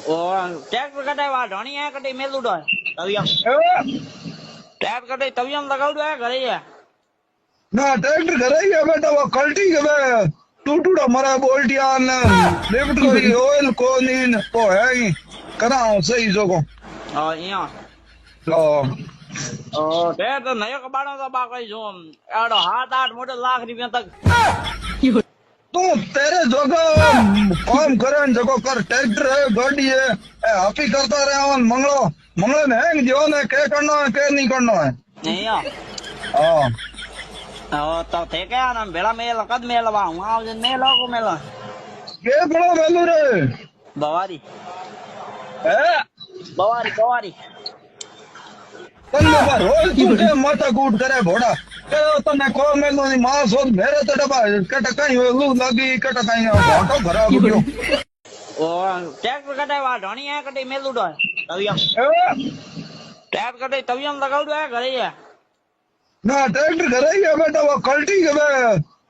ઓ tractor કટાવ્યા ઢોણી આ કટી મેલું ડો તવિયમ tractor કટી તવિયમ લગાવડો આ ઘરે ના ટ્રેક્ટર ઘરે ગયા બેટા वो कल्टी के टूटूड़ा मरा बोल्टिया ने लिफ्ट कोई ऑयल को नहीं वो है ही करा सही जो को અહીંયા तो ટ્રેક્ટર નયો કબાડો તો બા કઈ જો એડો 7-8 મોટે લાખ રૂપિયા તક तू तेरे जगह काम करे जगह कर ट्रैक्टर है गाड़ी है हापी करता रहे और मंगलो मंगले में है जो ने के करना है के नहीं करना है અહીંયા તો તે કે આમ ભેળા મેલ કદ મેલવા હું આવજે મેલ કો મેલ के बड़ा वैल्यू रे બવારી है બવારી तन पर रोज तू के माथा कूट करे भोड़ा के तने को मेलो नी मां सो मेरे तो डबा कट कई लू लगी कट कई घाटो खराब गयो ઓ ટ્રેક્ટર કટાવ્યા ઢોણી આ કટી મેલું ડો તવિયમ ટ્રેક્ટર કટી તવિયમ લગાવડો આ ઘરે ना ट्रैक्टर घरे गया बेटा वो कल्टी के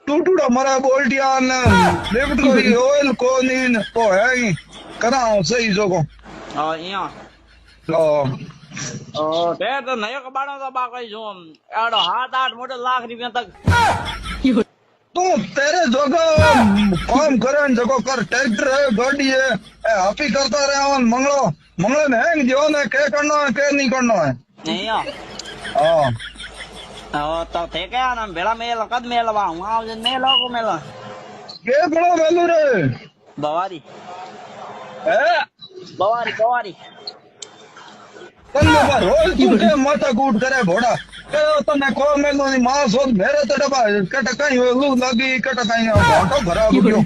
टूटूड़ा मरा बोल्टिया ने लिफ्ट कोई ऑयल को नहीं वो है ही करा सही जो को અહીંયા तो ટ્રેક્ટર નયો કબાડો તો બા કઈ જો એડો 7-8 મોટે લાખ રૂપિયા તક तू तेरे जगह काम करे जगह कर ट्रैक्टर है गाड़ी है हापी करता रहे और मंगलो मंगले में है जो ने के करना है के नहीं करना है અહીંયા हाँ તો તે કે આમ ભેળા મેલ કદ મેલવા હું આવજે મેલ કો મેલ के बड़ा वैल्यू रे બવારી है બવારી तन पर रोज तू के माथा कूट करे भोड़ा के तने को मेलो नी मां सो मेरे तो डबा कट कई लू लगी कट कई घाटो खराब गयो